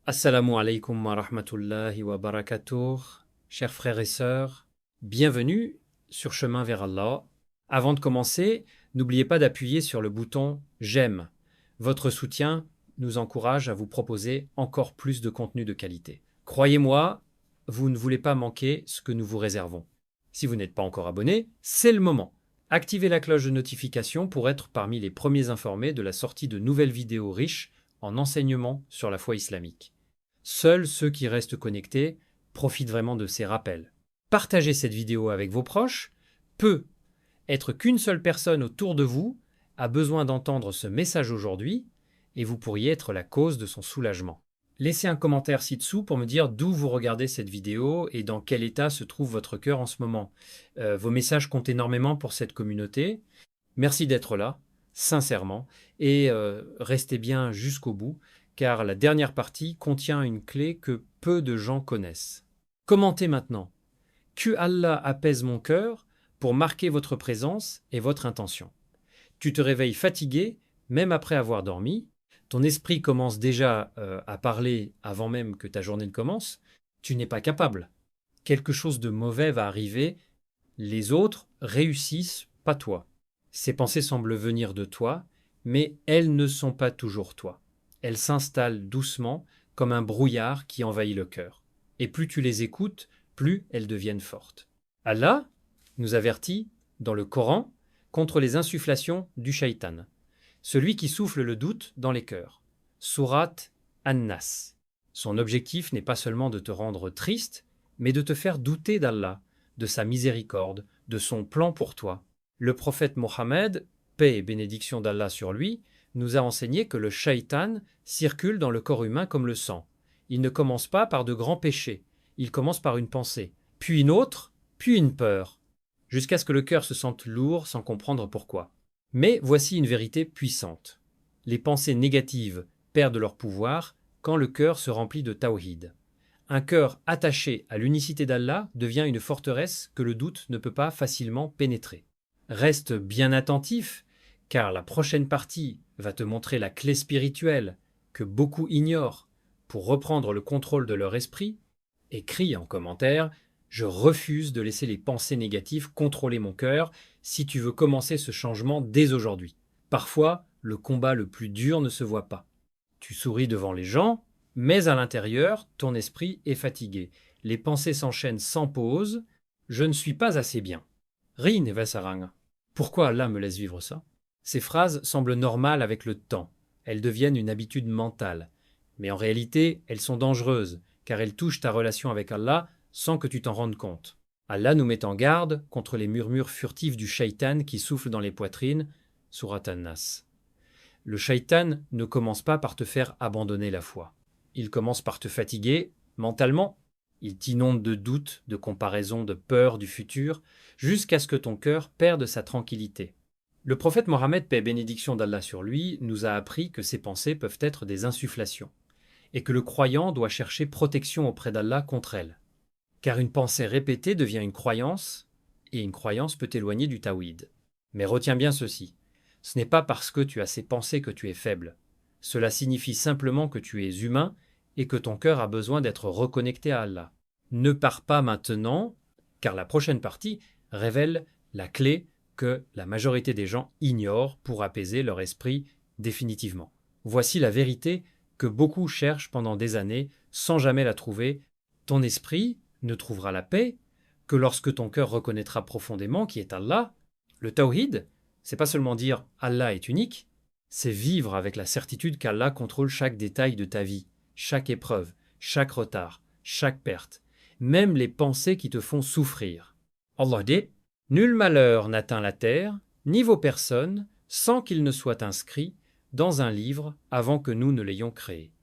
Assalamu alaikum wa rahmatullahi wa barakatuh, chers frères et sœurs, bienvenue sur Chemin vers Allah. Avant de commencer, n'oubliez pas d'appuyer sur le bouton j'aime. Votre soutien nous encourage à vous proposer encore plus de contenu de qualité. Croyez-moi, vous ne voulez pas manquer ce que nous vous réservons. Si vous n'êtes pas encore abonné, c'est le moment. Activez la cloche de notification pour être parmi les premiers informés de la sortie de nouvelles vidéos riches en enseignements sur la foi islamique. Seuls ceux qui restent connectés profitent vraiment de ces rappels. Partagez cette vidéo avec vos proches. Peut être qu'une seule personne autour de vous a besoin d'entendre ce message aujourd'hui et vous pourriez être la cause de son soulagement. Laissez un commentaire ci-dessous pour me dire d'où vous regardez cette vidéo et dans quel état se trouve votre cœur en ce moment. Vos messages comptent énormément pour cette communauté. Merci d'être là, sincèrement, et restez bien jusqu'au bout, car la dernière partie contient une clé que peu de gens connaissent. Commentez maintenant. Que Allah apaise mon cœur pour marquer votre présence et votre intention. Tu te réveilles fatigué, même après avoir dormi. Ton esprit commence déjà à parler avant même que ta journée ne commence. Tu n'es pas capable. Quelque chose de mauvais va arriver. Les autres réussissent, pas toi. Ces pensées semblent venir de toi, mais elles ne sont pas toujours toi. Elles s'installent doucement comme un brouillard qui envahit le cœur. Et plus tu les écoutes, plus elles deviennent fortes. Allah nous avertit dans le Coran contre les insufflations du shaitan, celui qui souffle le doute dans les cœurs. Sourate An-Nas. Son objectif n'est pas seulement de te rendre triste, mais de te faire douter d'Allah, de sa miséricorde, de son plan pour toi. Le prophète Mohammed, paix et bénédiction d'Allah sur lui, nous a enseigné que le shaitan circule dans le corps humain comme le sang. Il ne commence pas par de grands péchés, il commence par une pensée, puis une autre, puis une peur, jusqu'à ce que le cœur se sente lourd sans comprendre pourquoi. Mais voici une vérité puissante. Les pensées négatives perdent leur pouvoir quand le cœur se remplit de tawhid. Un cœur attaché à l'unicité d'Allah devient une forteresse que le doute ne peut pas facilement pénétrer. Reste bien attentif, car la prochaine partie va te montrer la clé spirituelle que beaucoup ignorent pour reprendre le contrôle de leur esprit. Écris en commentaire « Je refuse de laisser les pensées négatives contrôler mon cœur si tu veux commencer ce changement dès aujourd'hui. » Parfois, le combat le plus dur ne se voit pas. Tu souris devant les gens, mais à l'intérieur, ton esprit est fatigué. Les pensées s'enchaînent sans pause. « Je ne suis pas assez bien. » Rin et Vasarang. Pourquoi Allah me laisse vivre ça? Ces phrases semblent normales avec le temps. Elles deviennent une habitude mentale. Mais en réalité, elles sont dangereuses, car elles touchent ta relation avec Allah sans que tu t'en rendes compte. Allah nous met en garde contre les murmures furtifs du shaitan qui souffle dans les poitrines, Surat An-Nas. Le shaitan ne commence pas par te faire abandonner la foi. Il commence par te fatiguer mentalement. Il t'inonde de doutes, de comparaisons, de peurs du futur, jusqu'à ce que ton cœur perde sa tranquillité. Le prophète Mohammed, paix et bénédiction d'Allah sur lui, nous a appris que ces pensées peuvent être des insufflations, et que le croyant doit chercher protection auprès d'Allah contre elles. Car une pensée répétée devient une croyance, et une croyance peut t'éloigner du tawhid. Mais retiens bien ceci, ce n'est pas parce que tu as ces pensées que tu es faible. Cela signifie simplement que tu es humain et que ton cœur a besoin d'être reconnecté à Allah. Ne pars pas maintenant, car la prochaine partie révèle la clé que la majorité des gens ignorent pour apaiser leur esprit définitivement. Voici la vérité que beaucoup cherchent pendant des années sans jamais la trouver. Ton esprit ne trouvera la paix que lorsque ton cœur reconnaîtra profondément qui est Allah. Le tawhid, c'est pas seulement dire Allah est unique, c'est vivre avec la certitude qu'Allah contrôle chaque détail de ta vie, chaque épreuve, chaque retard, chaque perte, même les pensées qui te font souffrir. Allah dit: nul malheur n'atteint la terre, ni vos personnes, sans qu'il ne soit inscrit dans un livre avant que nous ne l'ayons créé.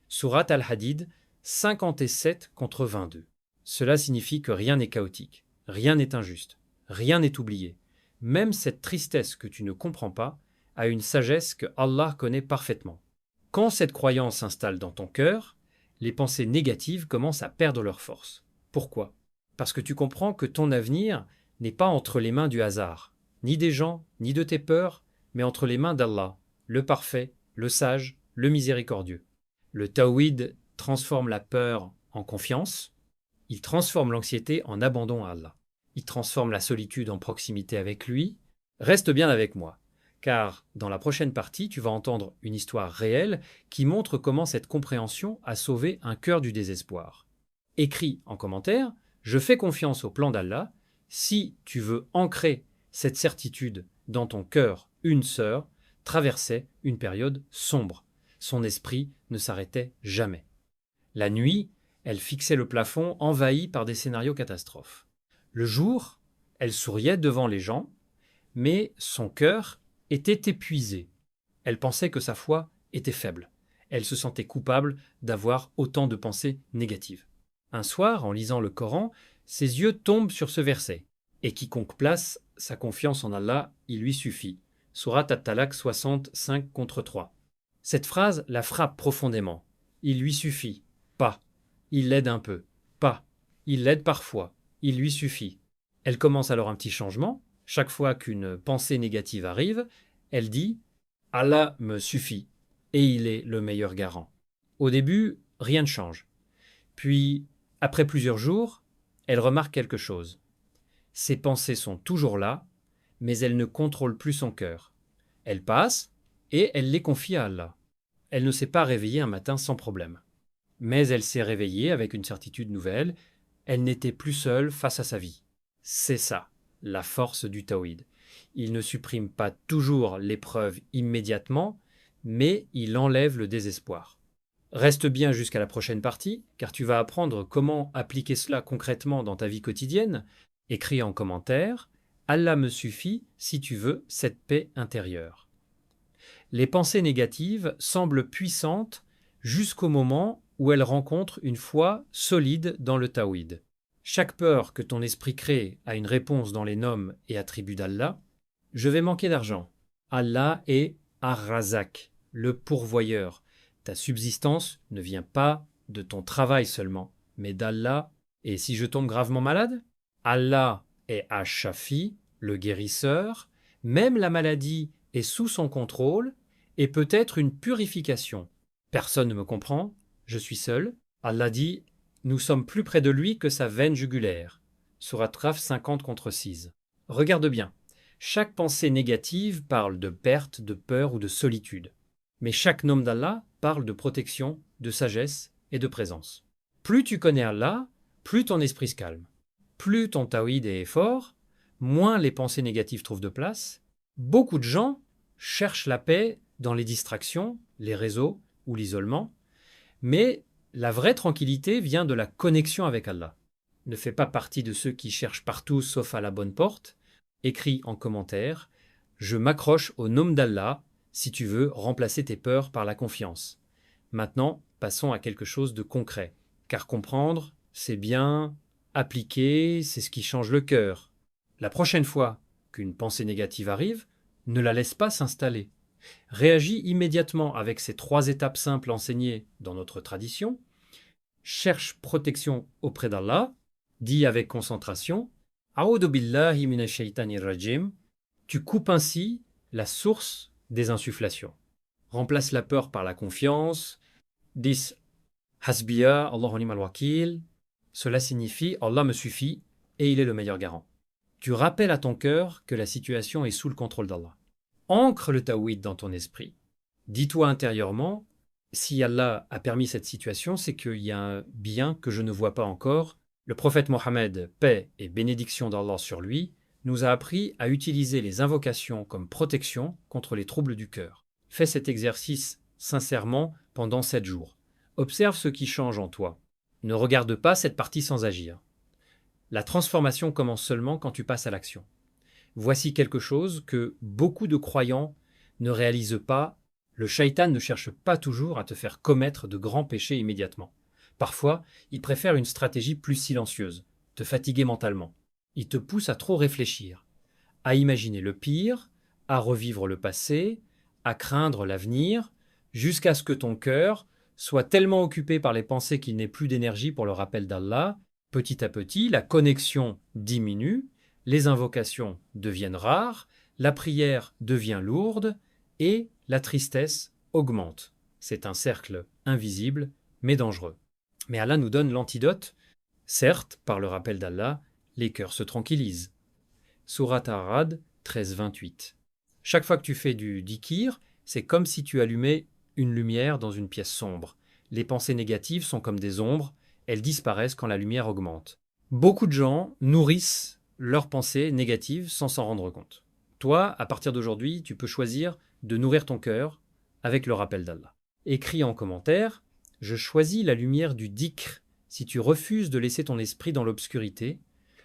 Surat Al-Hadid 57 contre 22. Cela signifie que rien n'est chaotique, rien n'est injuste, rien n'est oublié. Même cette tristesse que tu ne comprends pas a une sagesse que Allah connaît parfaitement. Quand cette croyance s'installe dans ton cœur, les pensées négatives commencent à perdre leur force. Pourquoi? Parce que tu comprends que ton avenir n'est pas entre les mains du hasard, ni des gens, ni de tes peurs, mais entre les mains d'Allah, le parfait, le sage, le miséricordieux. Le tawhid transforme la peur en confiance, il transforme l'anxiété en abandon à Allah. Il transforme la solitude en proximité avec lui. Reste bien avec moi, car dans la prochaine partie, tu vas entendre une histoire réelle qui montre comment cette compréhension a sauvé un cœur du désespoir. Écris en commentaire, je fais confiance au plan d'Allah. Si tu veux ancrer cette certitude dans ton cœur, une sœur traversait une période sombre. Son esprit ne s'arrêtait jamais. La nuit, elle fixait le plafond envahi par des scénarios catastrophes. Le jour, elle souriait devant les gens, mais son cœur était épuisé. Elle pensait que sa foi était faible. Elle se sentait coupable d'avoir autant de pensées négatives. Un soir, en lisant le Coran, ses yeux tombent sur ce verset. Et quiconque place sa confiance en Allah, il lui suffit. Surat At-Talaq 65 contre 3. Cette phrase la frappe profondément. Il lui suffit. Pas. Il l'aide un peu. Pas. Il l'aide parfois. Il lui suffit. Elle commence alors un petit changement. Chaque fois qu'une pensée négative arrive, elle dit « Allah me suffit et il est le meilleur garant ». Au début, rien ne change. Puis, après plusieurs jours, elle remarque quelque chose. Ses pensées sont toujours là, mais elle ne contrôle plus son cœur. Elle passe et elle les confie à Allah. Elle ne s'est pas réveillée un matin sans problème. Mais elle s'est réveillée avec une certitude nouvelle. Elle n'était plus seule face à sa vie. C'est ça, la force du Tawhid. Il ne supprime pas toujours l'épreuve immédiatement, mais il enlève le désespoir. Reste bien jusqu'à la prochaine partie, car tu vas apprendre comment appliquer cela concrètement dans ta vie quotidienne. Écris en commentaire « Allah me suffit si tu veux cette paix intérieure ». Les pensées négatives semblent puissantes jusqu'au moment où elles rencontrent une foi solide dans le Tawhid. Chaque peur que ton esprit crée a une réponse dans les noms et attributs d'Allah. Je vais manquer d'argent. Allah est Ar-Razak, le pourvoyeur. Ta subsistance ne vient pas de ton travail seulement, mais d'Allah. Et si je tombe gravement malade? Allah est Ash-Shafi, le guérisseur. Même la maladie est sous son contrôle et peut être une purification. Personne ne me comprend, je suis seul. Allah dit « Nous sommes plus près de lui que sa veine jugulaire ». Surat Raf 50 contre 6. Regarde bien. Chaque pensée négative parle de perte, de peur ou de solitude. Mais chaque nom d'Allah parle de protection, de sagesse et de présence. Plus tu connais Allah, plus ton esprit se calme. Plus ton tawhid est fort, moins les pensées négatives trouvent de place. Beaucoup de gens cherchent la paix dans les distractions, les réseaux ou l'isolement. Mais la vraie tranquillité vient de la connexion avec Allah. Ne fais pas partie de ceux qui cherchent partout sauf à la bonne porte. Écris en commentaire « Je m'accroche au nom d'Allah » si tu veux remplacer tes peurs par la confiance. Maintenant, passons à quelque chose de concret. Car comprendre, c'est bien, appliquer, c'est ce qui change le cœur. La prochaine fois qu'une pensée négative arrive, ne la laisse pas s'installer. Réagis immédiatement avec ces 3 étapes simples enseignées dans notre tradition. Cherche protection auprès d'Allah. Dis avec concentration « A'udhu billahi minash shaitanir rajim ». Tu coupes ainsi la source des insufflations. Remplace la peur par la confiance. Dis « Hasbiya, Allahu ni'mal wakil ». Cela signifie « Allah me suffit et il est le meilleur garant ». Tu rappelles à ton cœur que la situation est sous le contrôle d'Allah. Ancre le tawhid dans ton esprit. Dis-toi intérieurement, si Allah a permis cette situation, c'est qu'il y a un bien que je ne vois pas encore. Le prophète Mohammed, paix et bénédiction d'Allah sur lui, nous a appris à utiliser les invocations comme protection contre les troubles du cœur. Fais cet exercice sincèrement pendant 7 jours. Observe ce qui change en toi. Ne regarde pas cette partie sans agir. La transformation commence seulement quand tu passes à l'action. Voici quelque chose que beaucoup de croyants ne réalisent pas. Le shaitan ne cherche pas toujours à te faire commettre de grands péchés immédiatement. Parfois, il préfère une stratégie plus silencieuse, te fatiguer mentalement. Il te pousse à trop réfléchir, à imaginer le pire, à revivre le passé, à craindre l'avenir, jusqu'à ce que ton cœur soit tellement occupé par les pensées qu'il n'ait plus d'énergie pour le rappel d'Allah. Petit à petit, la connexion diminue, les invocations deviennent rares, la prière devient lourde et la tristesse augmente. C'est un cercle invisible mais dangereux. Mais Allah nous donne l'antidote. Certes, par le rappel d'Allah, les cœurs se tranquillisent. Sourate Ar-Ra'd 13-28. Chaque fois que tu fais du dhikr, c'est comme si tu allumais une lumière dans une pièce sombre. Les pensées négatives sont comme des ombres, elles disparaissent quand la lumière augmente. Beaucoup de gens nourrissent leurs pensées négatives sans s'en rendre compte. Toi, à partir d'aujourd'hui, tu peux choisir de nourrir ton cœur avec le rappel d'Allah. Écris en commentaire « Je choisis la lumière du dhikr » si tu refuses de laisser ton esprit dans l'obscurité.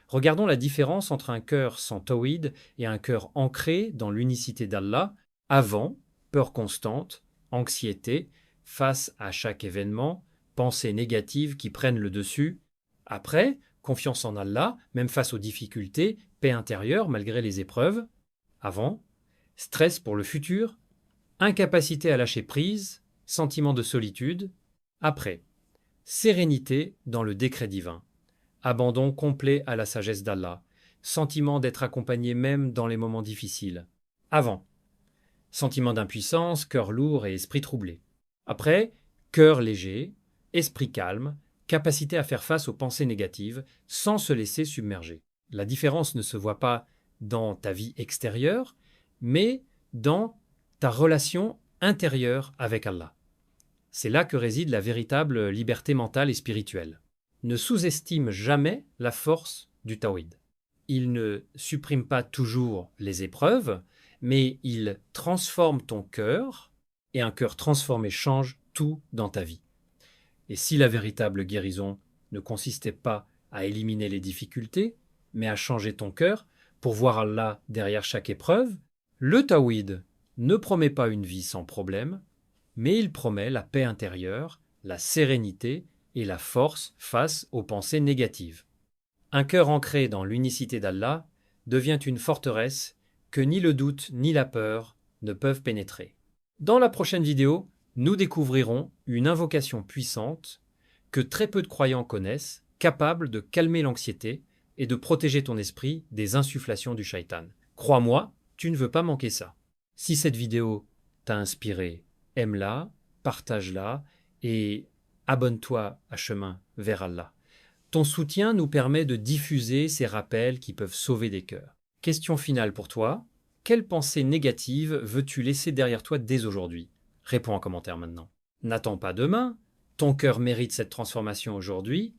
Regardons la différence entre un cœur sans tawhid et un cœur ancré dans l'unicité d'Allah. Avant, peur constante, anxiété, face à chaque événement, pensées négatives qui prennent le dessus. Après, confiance en Allah, même face aux difficultés, paix intérieure malgré les épreuves. Avant, stress pour le futur, incapacité à lâcher prise, sentiment de solitude. Après, sérénité dans le décret divin, abandon complet à la sagesse d'Allah, sentiment d'être accompagné même dans les moments difficiles. Avant, sentiment d'impuissance, cœur lourd et esprit troublé. Après, cœur léger, esprit calme, capacité à faire face aux pensées négatives sans se laisser submerger. La différence ne se voit pas dans ta vie extérieure, mais dans ta relation intérieure avec Allah. C'est là que réside la véritable liberté mentale et spirituelle. Ne sous-estime jamais la force du tawhid. Il ne supprime pas toujours les épreuves, mais il transforme ton cœur, et un cœur transformé change tout dans ta vie. Et si la véritable guérison ne consistait pas à éliminer les difficultés, mais à changer ton cœur pour voir Allah derrière chaque épreuve, le tawhid ne promet pas une vie sans problème, mais il promet la paix intérieure, la sérénité et la force face aux pensées négatives. Un cœur ancré dans l'unicité d'Allah devient une forteresse que ni le doute ni la peur ne peuvent pénétrer. Dans la prochaine vidéo, nous découvrirons une invocation puissante que très peu de croyants connaissent, capable de calmer l'anxiété et de protéger ton esprit des insufflations du shaitan. Crois-moi, tu ne veux pas manquer ça. Si cette vidéo t'a inspiré, aime-la, partage-la et abonne-toi à Chemin vers Allah. Ton soutien nous permet de diffuser ces rappels qui peuvent sauver des cœurs. Question finale pour toi. Quelle pensée négative veux-tu laisser derrière toi dès aujourd'hui? Réponds en commentaire maintenant. N'attends pas demain. Ton cœur mérite cette transformation aujourd'hui.